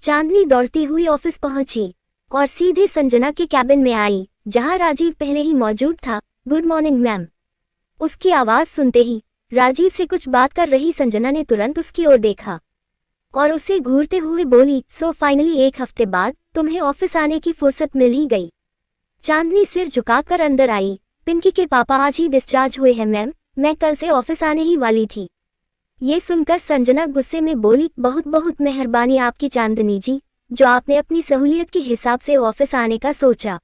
चांदनी दौड़ती हुई ऑफिस पहुंची और सीधे संजना के कैबिन में आई, जहां राजीव पहले ही मौजूद था। Good morning ma'am. उसकी आवाज सुनते ही राजीव से कुछ बात कर रही संजना ने तुरंत उसकी ओर देखा और उसे घूरते हुए बोली, सो फाइनली एक हफ्ते बाद तुम्हें ऑफिस आने की फुर्सत मिल ही गई। चांदनी सिर झुकाकर अंदर आई। पिंकी के पापा आज ही डिस्चार्ज हुए हैं मैम, मैं कल से ऑफिस आने ही वाली थी। ये सुनकर संजना गुस्से में बोली, बहुत बहुत मेहरबानी आपकी चांदनी जी, जो आपने अपनी सहूलियत के हिसाब से ऑफिस आने का सोचा।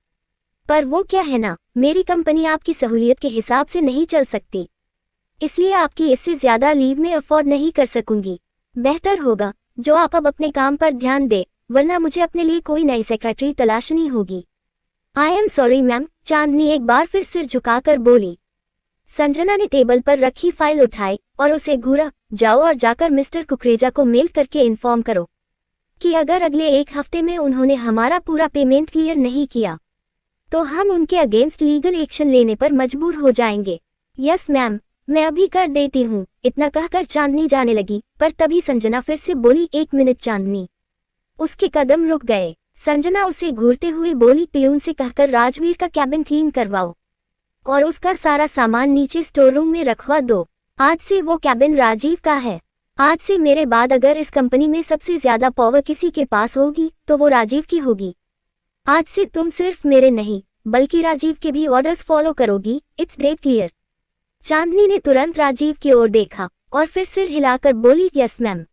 पर वो क्या है ना, मेरी कंपनी आपकी सहूलियत के हिसाब से नहीं चल सकती, इसलिए आपकी इससे ज्यादा लीव में अफोर्ड नहीं कर सकूंगी। बेहतर होगा जो आप अब अपने काम पर ध्यान दे, वरना मुझे अपने लिए कोई नई सेक्रेटरी तलाशनी होगी। आई एम सॉरी मैम, चांदनी एक बार फिर सिर झुकाकर बोली। संजना ने टेबल पर रखी फाइल उठाई और उसे घूरा, जाओ और जाकर मिस्टर कुकरेजा को मेल करके इन्फॉर्म करो कि अगर अगले एक हफ्ते में उन्होंने हमारा पूरा पेमेंट क्लियर नहीं किया तो हम उनके अगेंस्ट लीगल एक्शन लेने पर मजबूर हो जाएंगे। यस मैम, मैं अभी कर देती हूँ। इतना कहकर चांदनी जाने लगी, पर तभी संजना फिर से बोली, एक मिनट चांदनी। उसके कदम रुक गए। संजना उसे घूरते हुए बोली, पियून से कहकर राजवीर का कैबिन क्लीन करवाओ और उसका सारा सामान नीचे स्टोर रूम में रखवा दो। आज से वो कैबिन राजीव का है। आज से मेरे बाद अगर इस कंपनी में सबसे ज्यादा पावर किसी के पास होगी तो वो राजीव की होगी। आज से तुम सिर्फ मेरे नहीं बल्कि राजीव के भी ऑर्डर्स फॉलो करोगी। It's that clear. चांदनी ने तुरंत राजीव की ओर देखा और फिर सिर हिलाकर बोली, यस मैम।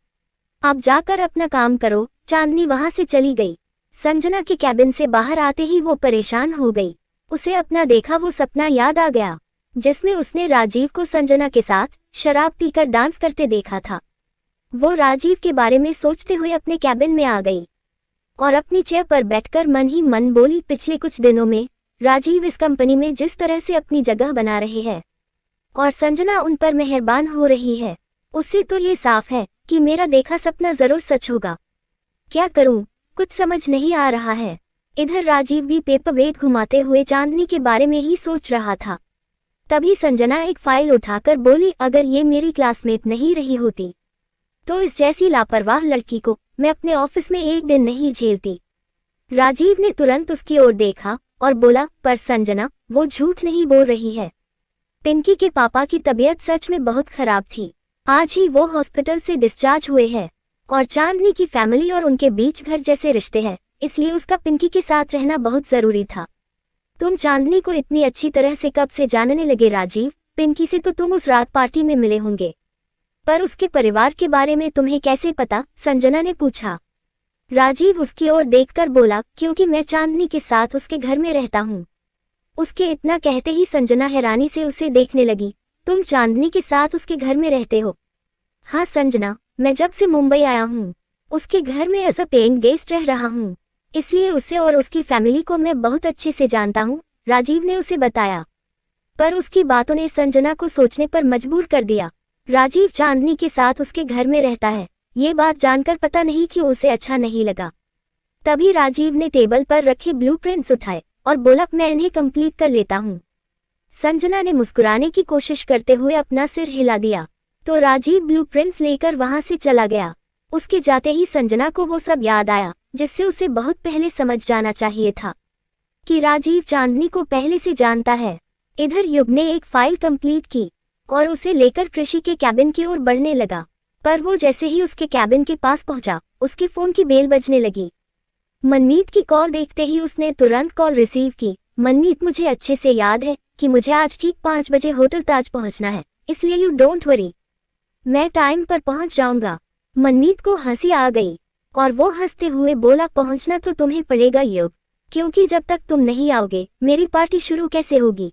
आप जाकर अपना काम करो। चांदनी वहां से चली गई। संजना के कैबिन से बाहर आते ही वो परेशान हो गई। उसे अपना देखा वो सपना याद आ गया जिसमें उसने राजीव को संजना के साथ शराब पीकर डांस करते देखा था। वो राजीव के बारे में सोचते हुए अपने कैबिन में आ गई और अपनी चेयर पर बैठकर मन ही मन बोली, पिछले कुछ दिनों में राजीव इस कंपनी में जिस तरह से अपनी जगह बना रहे हैं और संजना उन पर मेहरबान हो रही है, उससे तो ये साफ है कि मेरा देखा सपना जरूर सच होगा। क्या करूं, कुछ समझ नहीं आ रहा है। इधर राजीव भी पेपर वेट घुमाते हुए चांदनी के बारे में ही सोच रहा था। तभी संजना एक फाइल उठाकर बोली, अगर ये मेरी क्लासमेट नहीं रही होती तो इस जैसी लापरवाह लड़की को मैं अपने ऑफिस में एक दिन नहीं झेलती। राजीव ने तुरंत उसकी ओर देखा और बोला, पर संजना, वो झूठ नहीं बोल रही है। पिंकी के पापा की तबीयत सच में बहुत खराब थी। आज ही वो हॉस्पिटल से डिस्चार्ज हुए हैं और चांदनी की फैमिली और उनके बीच घर जैसे रिश्ते हैं, इसलिए उसका पिंकी के साथ रहना बहुत जरूरी था। तुम चांदनी को इतनी अच्छी तरह से कब से जानने लगे राजीव? पिंकी से तो तुम उस रात पार्टी में मिले होंगे, पर उसके परिवार के बारे में तुम्हें कैसे पता? संजना ने पूछा। राजीव उसकी ओर देखकर बोला, क्योंकि मैं चांदनी के साथ उसके घर में रहता हूँ। उसके इतना कहते ही संजना हैरानी से उसे देखने लगी। तुम चांदनी के साथ उसके घर में रहते हो? हाँ संजना, मैं जब से मुंबई आया हूँ उसके घर में एज अ पेइंग गेस्ट रह रहा हूँ, इसलिए उसे और उसकी फैमिली को मैं बहुत अच्छे से जानता हूँ, राजीव ने उसे बताया। पर उसकी बातों ने संजना को सोचने पर मजबूर कर दिया। राजीव चांदनी के साथ उसके घर में रहता है, ये बात जानकर पता नहीं क्यों उसे अच्छा नहीं लगा। तभी राजीव ने टेबल पर रखे ब्लूप्रिंट्स उठाए और बोला, मैं इन्हें कंप्लीट कर लेता हूँ। संजना ने मुस्कुराने की कोशिश करते हुए अपना सिर हिला दिया तो राजीव ब्लूप्रिंट्स लेकर वहां से चला गया। उसके जाते ही संजना को वो सब याद आया जिससे उसे बहुत पहले समझ जाना चाहिए था कि राजीव चांदनी को पहले से जानता है। इधर युग ने एक फाइल कंप्लीट की और उसे लेकर कृषि के कैबिन की ओर बढ़ने लगा, पर वो जैसे ही उसके कैबिन के पास पहुंचा उसके फोन की बेल बजने लगी। मनमीत की कॉल देखते ही उसने तुरंत कॉल रिसीव की। मनमीत, मुझे अच्छे से याद है कि मुझे आज ठीक 5 बजे होटल ताज पहुंचना है, इसलिए यू डोंट वरी, मैं टाइम पर पहुंच जाऊंगा। मनमीत को हंसी आ गई और वो हंसते हुए बोला, पहुंचना तो तुम्हें पड़ेगा युग, क्योंकि जब तक तुम नहीं आओगे मेरी पार्टी शुरू कैसे होगी?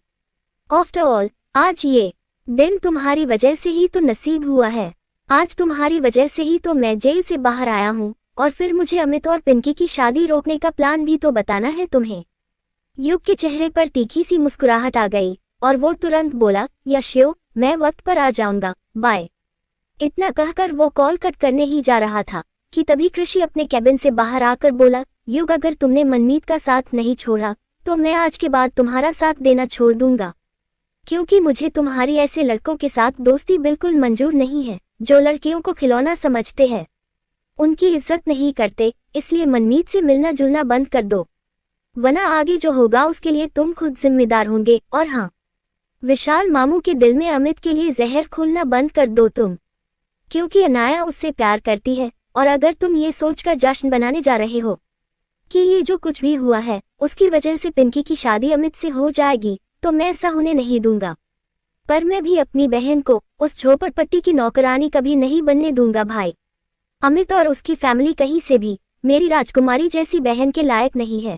आफ्टर ऑल आज ये दिन तुम्हारी वजह से ही तो नसीब हुआ है। आज तुम्हारी वजह से ही तो मैं जेल से बाहर आया हूँ और फिर मुझे अमित और पिंकी की शादी रोकने का प्लान भी तो बताना है तुम्हें। युग के चेहरे पर तीखी सी मुस्कुराहट आ गई और वो तुरंत बोला, यश्यो, मैं वक्त पर आ जाऊंगा, बाय। इतना कहकर वो कॉल कट करने ही जा रहा था कि तभी कृषि अपने कैबिन से बाहर आकर बोला, युग, अगर तुमने मनमीत का साथ नहीं छोड़ा तो मैं आज के बाद तुम्हारा साथ देना छोड़ दूंगा, क्योंकि मुझे तुम्हारी ऐसे लड़कों के साथ दोस्ती बिल्कुल मंजूर नहीं है जो लड़कियों को खिलौना समझते हैं। उनकी इज्जत नहीं करते, इसलिए मनमीत से मिलना जुलना बंद कर दो, वरना आगे जो होगा उसके लिए तुम खुद जिम्मेदार होंगे। और हाँ, विशाल मामू के दिल में अमित के लिए जहर खोलना बंद कर दो तुम, क्योंकि अनाया उससे प्यार करती है। और अगर तुम ये सोचकर जश्न बनाने जा रहे हो कि ये जो कुछ भी हुआ है उसकी वजह से पिंकी की शादी अमित से हो जाएगी, तो मैं ऐसा होने नहीं दूंगा। पर मैं भी अपनी बहन को उस झोपड़पट्टी की नौकरानी कभी नहीं बनने दूंगा भाई। अमित और उसकी फैमिली कहीं से भी मेरी राजकुमारी जैसी बहन के लायक नहीं है।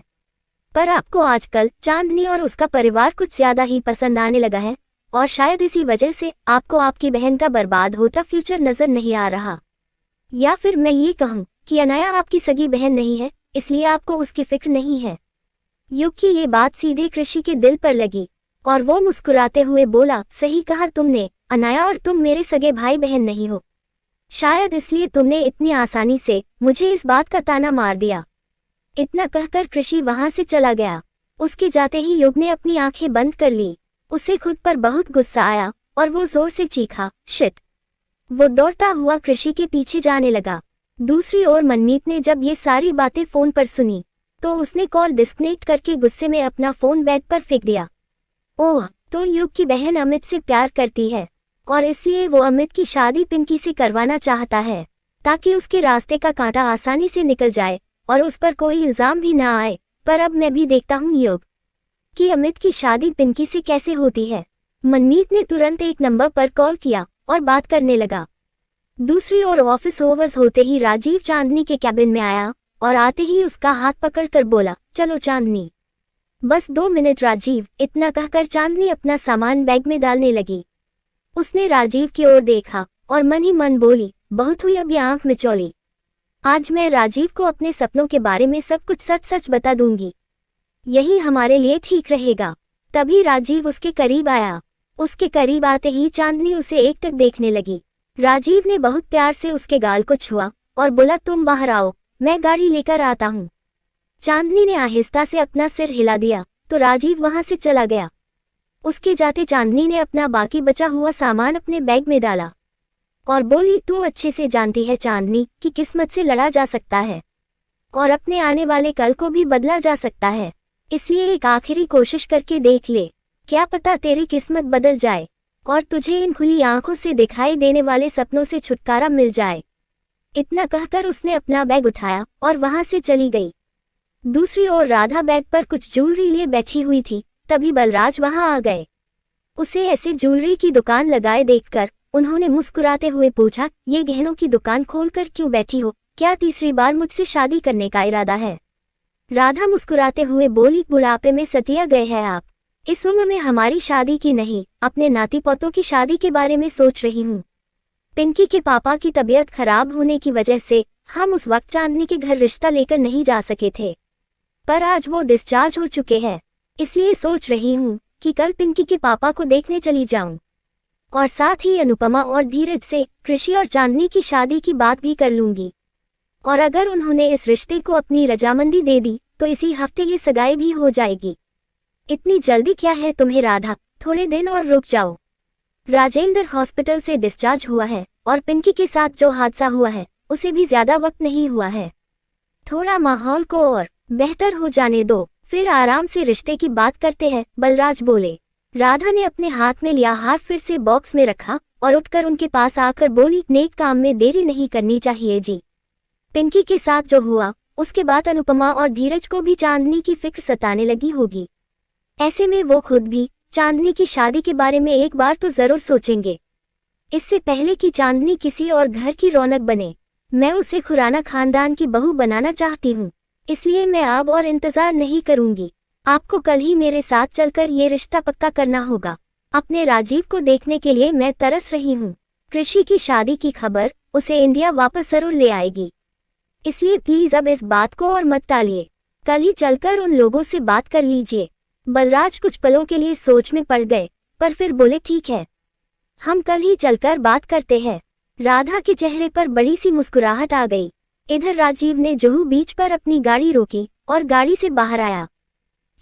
पर आपको आजकल चांदनी और उसका परिवार कुछ ज्यादा ही पसंद आने लगा है, और शायद इसी वजह से आपको आपकी बहन का बर्बाद होता फ्यूचर नजर नहीं आ रहा। या फिर मैं ये कहूँ कि अनाया आपकी सगी बहन नहीं है, इसलिए आपको उसकी फिक्र नहीं है। युग की ये बात सीधे कृषि के दिल पर लगी और वो मुस्कुराते हुए बोला, सही कहा तुमने अनाया, और तुम मेरे सगे भाई बहन नहीं हो। शायद इसलिए तुमने इतनी आसानी से मुझे इस बात का ताना मार दिया। इतना कहकर कृषि वहां से चला गया। उसके जाते ही युग ने अपनी आंखें बंद कर ली। उसे खुद पर बहुत गुस्सा आया और वो जोर से चीखा, शिट। वो दौड़ता हुआ कृषि के पीछे जाने लगा। दूसरी ओर मनमीत ने जब ये सारी बातें फोन पर सुनी तो उसने कॉल डिस्कनेक्ट करके गुस्से में अपना फोन बेड पर फेंक दिया। ओह, तो युग की बहन अमित से प्यार करती है और इसलिए वो अमित की शादी पिंकी से करवाना चाहता है, ताकि उसके रास्ते का कांटा आसानी से निकल जाए और उस पर कोई इल्जाम भी ना आए। पर अब मैं भी देखता हूँ युग कि अमित की शादी पिंकी से कैसे होती है। मनमीत ने तुरंत एक नंबर पर कॉल किया और बात करने लगा। दूसरी ओर ऑफिस ओवर्स होते ही राजीव चांदनी के कैबिन में आया और आते ही उसका हाथ पकड़कर बोला, चलो चांदनी, बस 2 मिनट राजीव। इतना कहकर चांदनी अपना सामान बैग में डालने लगी। उसने राजीव की ओर देखा और मन ही मन बोली, बहुत हुई अब ये आंख मिचौली। आज मैं राजीव को अपने सपनों के बारे में सब कुछ सच सच बता दूंगी, यही हमारे लिए ठीक रहेगा। तभी राजीव उसके करीब आया। उसके करीब आते ही चांदनी उसे एकटक देखने लगी। राजीव ने बहुत प्यार से उसके गाल को छुआ और बोला, तुम बाहर आओ, मैं गाड़ी लेकर आता हूँ। चांदनी ने आहिस्ता से अपना सिर हिला दिया तो राजीव वहां से चला गया। उसके जाते चांदनी ने अपना बाकी बचा हुआ सामान अपने बैग में डाला और बोली, तू अच्छे से जानती है चांदनी कि किस्मत से लड़ा जा सकता है और अपने आने वाले कल को भी बदला जा सकता है, इसलिए एक आखिरी कोशिश करके देख ले, क्या पता तेरी किस्मत बदल जाए और तुझे इन खुली आंखों से दिखाई देने वाले सपनों से छुटकारा मिल जाए। इतना कहकर उसने अपना बैग उठाया और वहां से चली गई। दूसरी ओर राधा बैग पर कुछ ज्वेलरी लिए बैठी हुई थी। तभी बलराज वहां आ गए। उसे ऐसे ज्वेलरी की दुकान लगाए देखकर उन्होंने मुस्कुराते हुए पूछा, ये गहनों की दुकान खोलकर क्यों बैठी हो? क्या तीसरी बार मुझसे शादी करने का इरादा है? राधा मुस्कुराते हुए बोली, बुढ़ापे में सटिया गए हैं आप। इस उम्र में हमारी शादी की नहीं, अपने नाती पोतों की शादी के बारे में सोच रही हूँ। पिंकी के पापा की तबीयत खराब होने की वजह से हम उस वक्त चांदनी के घर रिश्ता लेकर नहीं जा सके थे, पर आज वो डिस्चार्ज हो चुके हैं, इसलिए सोच रही हूँ कि कल पिंकी के पापा को देखने चली जाऊं और साथ ही अनुपमा और धीरज से कृषि और चांदनी की शादी की बात भी कर लूंगी। और अगर उन्होंने इस रिश्ते को अपनी रजामंदी दे दी तो इसी हफ्ते ये सगाई भी हो जाएगी। इतनी जल्दी क्या है तुम्हें राधा, थोड़े दिन और रुक जाओ। राजेंद्र हॉस्पिटल से डिस्चार्ज हुआ है और पिंकी के साथ जो हादसा हुआ है उसे भी ज्यादा वक्त नहीं हुआ है। थोड़ा माहौल को और बेहतर हो जाने दो, फिर आराम से रिश्ते की बात करते हैं, बलराज बोले। राधा ने अपने हाथ में लिया हार फिर से बॉक्स में रखा और उठकर उनके पास आकर बोली, नेक काम में देरी नहीं करनी चाहिए जी। पिंकी के साथ जो हुआ उसके बाद अनुपमा और धीरज को भी चांदनी की फिक्र सताने लगी होगी। ऐसे में वो खुद भी चांदनी की शादी के बारे में एक बार तो जरूर सोचेंगे, इससे पहले कि चांदनी किसी और घर की रौनक बने। मैं उसे खुराना खानदान की बहू बनाना चाहती हूँ, इसलिए मैं अब और इंतजार नहीं करूंगी। आपको कल ही मेरे साथ चलकर ये रिश्ता पक्का करना होगा। अपने राजीव को देखने के लिए मैं तरस रही हूँ। कृषि की शादी की खबर उसे इंडिया वापस जरूर ले आएगी, इसलिए प्लीज अब इस बात को और मत टालिए। कल ही चलकर उन लोगों से बात कर लीजिए। बलराज कुछ पलों के लिए सोच में पड़ गए, पर फिर बोले, ठीक है, हम कल ही चलकर बात करते हैं। राधा के चेहरे पर बड़ी सी मुस्कुराहट आ गई। इधर राजीव ने जुहू बीच पर अपनी गाड़ी रोकी और गाड़ी से बाहर आया।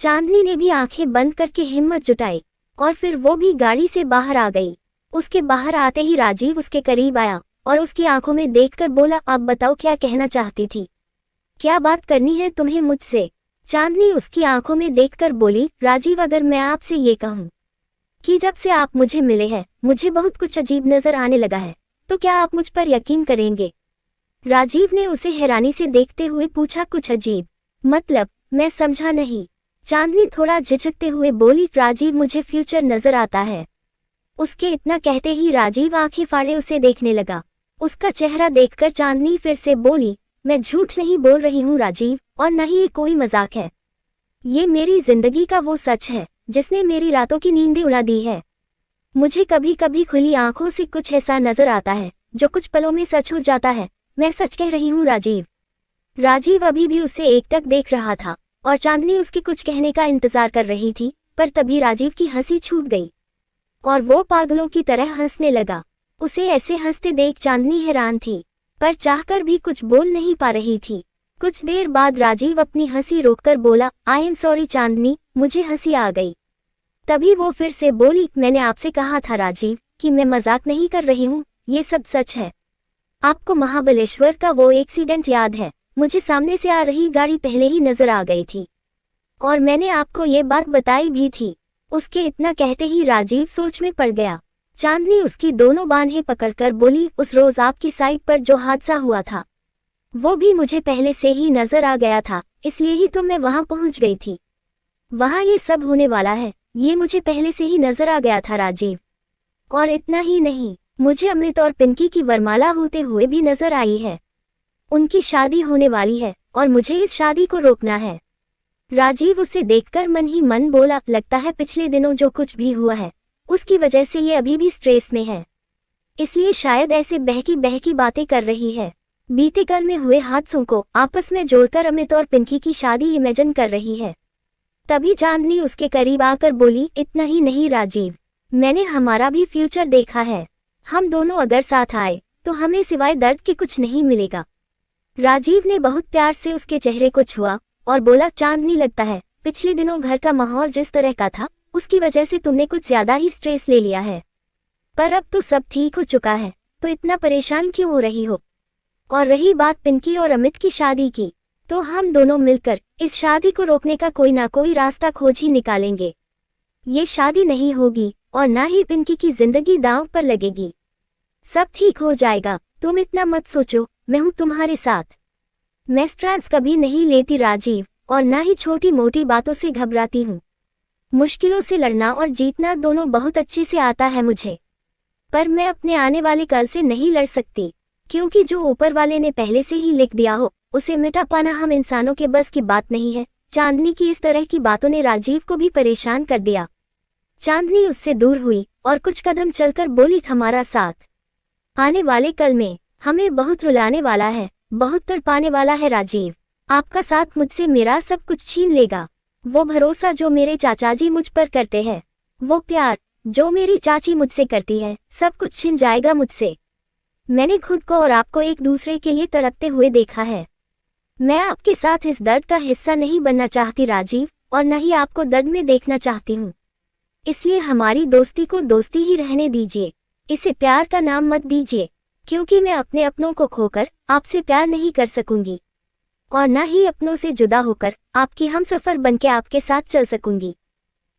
चांदनी ने भी आंखें बंद करके हिम्मत जुटाई और फिर वो भी गाड़ी से बाहर आ गई। उसके बाहर आते ही राजीव उसके करीब आया और उसकी आंखों में देखकर बोला, अब बताओ क्या कहना चाहती थी, क्या बात करनी है तुम्हें मुझसे। चांदनी उसकी आंखों में देखकर बोली, राजीव अगर मैं आपसे ये कहूँ कि जब से आप मुझे मिले हैं मुझे बहुत कुछ अजीब नजर आने लगा है, तो क्या आप मुझ पर यकीन करेंगे। राजीव ने उसे हैरानी से देखते हुए पूछा, कुछ अजीब मतलब, मैं समझा नहीं। चांदनी थोड़ा झिझकते हुए बोली, राजीव मुझे फ्यूचर नजर आता है। उसके इतना कहते ही राजीव आंखें फाड़े उसे देखने लगा। उसका चेहरा देखकर चांदनी फिर से बोली, मैं झूठ नहीं बोल रही हूँ राजीव, और न ही ये कोई मजाक है। ये मेरी जिंदगी का वो सच है जिसने मेरी रातों की नींदें उड़ा दी है। मुझे कभी कभी खुली आंखों से कुछ ऐसा नजर आता है जो कुछ पलों में सच हो जाता है। मैं सच कह रही हूँ राजीव। राजीव अभी भी उसे एकटक देख रहा था और चांदनी उसके कुछ कहने का इंतजार कर रही थी, पर तभी राजीव की हंसी छूट गई और वो पागलों की तरह हंसने लगा। उसे ऐसे हंसते देख चांदनी हैरान थी, पर चाहकर भी कुछ बोल नहीं पा रही थी। कुछ देर बाद राजीव अपनी हंसी रोककर बोला, आई एम सॉरी चांदनी, मुझे हंसी आ गई। तभी वो फिर से बोली, मैंने आपसे कहा था राजीव कि मैं मजाक नहीं कर रही हूँ, ये सब सच है। आपको महाबलेश्वर का वो एक्सीडेंट याद है? मुझे सामने से आ रही गाड़ी पहले ही नजर आ गई थी और मैंने आपको ये बात बताई भी थी। उसके इतना कहते ही राजीव सोच में पड़ गया। चांदनी उसकी दोनों बाहें पकड़कर बोली, उस रोज आपकी साइड पर जो हादसा हुआ था वो भी मुझे पहले से ही नजर आ गया था, इसलिए ही तो मैं वहां पहुंच गई थी। वहां ये सब होने वाला है ये मुझे पहले से ही नजर आ गया था राजीव। और इतना ही नहीं, मुझे अमृत और पिंकी की वरमाला होते हुए भी नजर आई है। उनकी शादी होने वाली है और मुझे इस शादी को रोकना है। राजीव उसे देखकर मन ही मन बोला, लगता है पिछले दिनों जो कुछ भी हुआ है उसकी वजह से ये अभी भी स्ट्रेस में है, इसलिए शायद ऐसे बहकी बहकी बातें कर रही है। बीते कल में हुए हादसों को आपस में जोड़कर अमित और पिंकी की शादी इमेजिन कर रही है। तभी चांदनी उसके करीब आकर बोली, इतना ही नहीं राजीव, मैंने हमारा भी फ्यूचर देखा है। हम दोनों अगर साथ आए तो हमें सिवाय दर्द के कुछ नहीं मिलेगा। राजीव ने बहुत प्यार से उसके चेहरे को छुआ और बोला, चांदनी लगता है पिछले दिनों घर का माहौल जिस तरह का था उसकी वजह से तुमने कुछ ज्यादा ही स्ट्रेस ले लिया है, पर अब तो सब ठीक हो चुका है, तो इतना परेशान क्यों हो रही हो। और रही बात पिंकी और अमित की शादी की, तो हम दोनों मिलकर इस शादी को रोकने का कोई ना कोई रास्ता खोज ही निकालेंगे। ये शादी नहीं होगी और ना ही पिंकी की जिंदगी दांव पर लगेगी। सब ठीक हो जाएगा, तुम इतना मत सोचो, मैं हूं तुम्हारे साथ। मैं स्ट्रेस कभी नहीं लेती राजीव, और ना ही छोटी मोटी बातों से घबराती हूँ। मुश्किलों से लड़ना और जीतना दोनों बहुत अच्छे से आता है मुझे, पर मैं अपने आने वाले कल से नहीं लड़ सकती, क्योंकि जो ऊपर वाले ने पहले से ही लिख दिया हो उसे मिटा पाना हम इंसानों के बस की बात नहीं है। चांदनी की इस तरह की बातों ने राजीव को भी परेशान कर दिया। चांदनी उससे दूर हुई और कुछ कदम चलकर बोली, हमारा साथ आने वाले कल में हमें बहुत रुलाने वाला है, बहुत तड़पाने वाला है राजीव। आपका साथ मुझसे मेरा सब कुछ छीन लेगा। वो भरोसा जो मेरे चाचा जी मुझ पर करते हैं, वो प्यार जो मेरी चाची मुझसे करती है, सब कुछ छिन जाएगा मुझसे। मैंने खुद को और आपको एक दूसरे के लिए तड़पते हुए देखा है। मैं आपके साथ इस दर्द का हिस्सा नहीं बनना चाहती राजीव, और न ही आपको दर्द में देखना चाहती हूँ। इसलिए हमारी दोस्ती को दोस्ती ही रहने दीजिए, इसे प्यार का नाम मत दीजिए, क्योंकि मैं अपने अपनों को खोकर आपसे प्यार नहीं कर सकूंगी और न ही अपनों से जुदा होकर आपकी हमसफर बनके आपके साथ चल सकूंगी।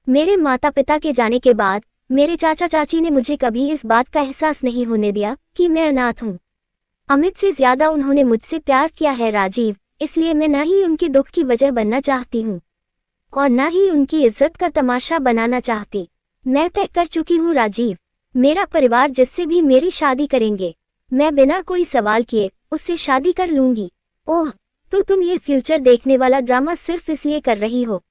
मेरे माता पिता के जाने के बाद मेरे चाचा चाची ने मुझे कभी इस बात का एहसास नहीं होने दिया कि मैं अनाथ हूँ। अमित से ज्यादा उन्होंने मुझसे प्यार किया है राजीव, इसलिए मैं न ही उनके दुख की वजह बनना चाहती हूँ और न ही उनकी इज्जत का तमाशा बनाना चाहती। मैं तय कर चुकी हूँ राजीव, मेरा परिवार जिससे भी मेरी शादी करेंगे मैं बिना कोई सवाल किए उससे शादी कर लूंगी। ओह, तो तुम ये फ्यूचर देखने वाला ड्रामा सिर्फ इसलिए कर रही हो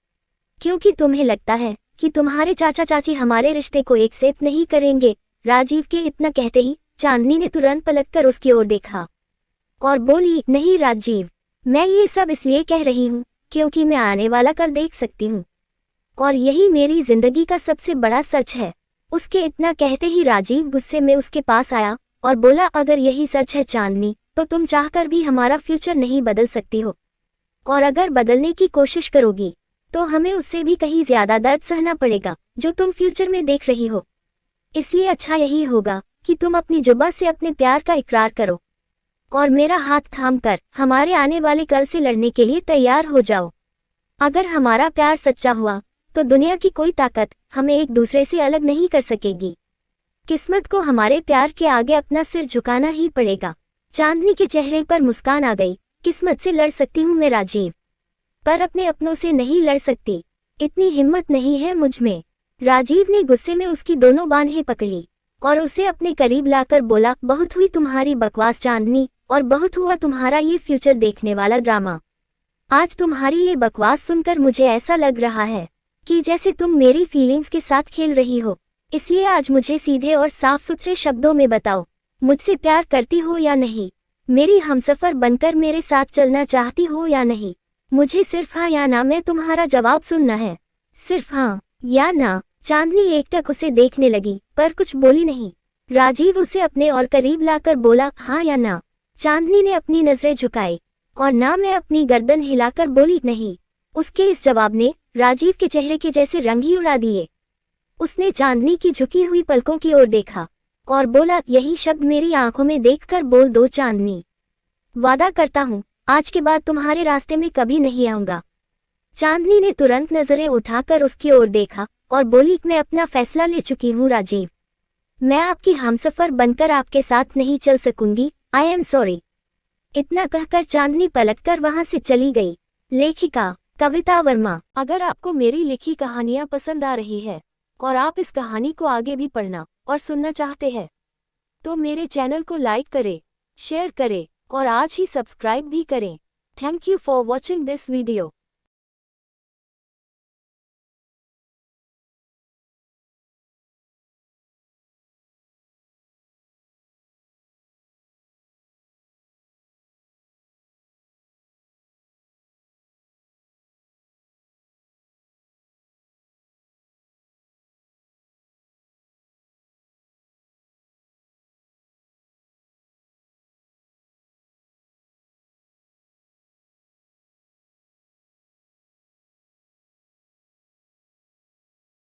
क्योंकि तुम्हें लगता है कि तुम्हारे चाचा चाची हमारे रिश्ते को एक्सेप्ट नहीं करेंगे। राजीव के इतना कहते ही चांदनी ने तुरंत पलटकर उसकी ओर देखा और बोली, नहीं राजीव, मैं ये सब इसलिए कह रही हूँ क्योंकि मैं आने वाला कल देख सकती हूँ और यही मेरी जिंदगी का सबसे बड़ा सच है। उसके इतना कहते ही राजीव गुस्से में उसके पास आया और बोला, अगर यही सच है चांदनी, तो तुम चाहकर भी हमारा फ्यूचर नहीं बदल सकती हो, और अगर बदलने की कोशिश करोगी तो हमें उससे भी कहीं ज्यादा दर्द सहना पड़ेगा जो तुम फ्यूचर में देख रही हो। इसलिए अच्छा यही होगा कि तुम अपनी जुबान से अपने प्यार का इकरार करो और मेरा हाथ थामकर हमारे आने वाले कल से लड़ने के लिए तैयार हो जाओ। अगर हमारा प्यार सच्चा हुआ तो दुनिया की कोई ताकत हमें एक दूसरे से अलग नहीं कर सकेगी। किस्मत को हमारे प्यार के आगे अपना सिर झुकाना ही पड़ेगा। चांदनी के चेहरे पर मुस्कान आ गई। किस्मत से लड़ सकती हूँ मैं राजीव, पर अपने अपनों से नहीं लड़ सकती। इतनी हिम्मत नहीं है मुझ में। राजीव ने गुस्से में उसकी दोनों बाहें पकड़ी और उसे अपने करीब लाकर बोला, बहुत हुई तुम्हारी बकवास चांदनी, और बहुत हुआ तुम्हारा ये फ्यूचर देखने वाला ड्रामा। आज तुम्हारी ये बकवास सुनकर मुझे ऐसा लग रहा है कि जैसे तुम मेरी फीलिंग्स के साथ खेल रही हो। इसलिए आज मुझे सीधे और साफ सुथरे शब्दों में बताओ, मुझसे प्यार करती हो या नहीं? मेरी हमसफर बनकर मेरे साथ चलना चाहती हो या नहीं? मुझे सिर्फ हाँ या ना में तुम्हारा जवाब सुनना है। सिर्फ हाँ या ना। चांदनी एकटक उसे देखने लगी पर कुछ बोली नहीं। राजीव उसे अपने और करीब लाकर बोला, हाँ या ना। चांदनी ने अपनी नजरें झुकाई और ना में अपनी गर्दन हिलाकर बोली, नहीं। उसके इस जवाब ने राजीव के चेहरे के जैसे रंग ही उड़ा दिए। उसने चांदनी की झुकी हुई पलकों की ओर देखा और बोला, यही शब्द मेरी आंखों में देखकर बोल दो चांदनी। वादा करता हूँ आज के बाद तुम्हारे रास्ते में कभी नहीं आऊंगा। चांदनी ने तुरंत नजरें उठाकर उसकी ओर देखा और बोली, मैं अपना फैसला ले चुकी हूँ राजीव। मैं आपकी हमसफर बनकर आपके साथ नहीं चल सकूंगी। I am sorry. इतना कहकर चांदनी पलटकर वहां से चली गई। लेखिका कविता वर्मा। अगर आपको मेरी लिखी कहानियां पसंद आ रही है और आप इस कहानी को आगे भी पढ़ना और सुनना चाहते हैं तो मेरे चैनल को लाइक करें, शेयर करें और आज ही सब्सक्राइब भी करें। Thank you for watching this video.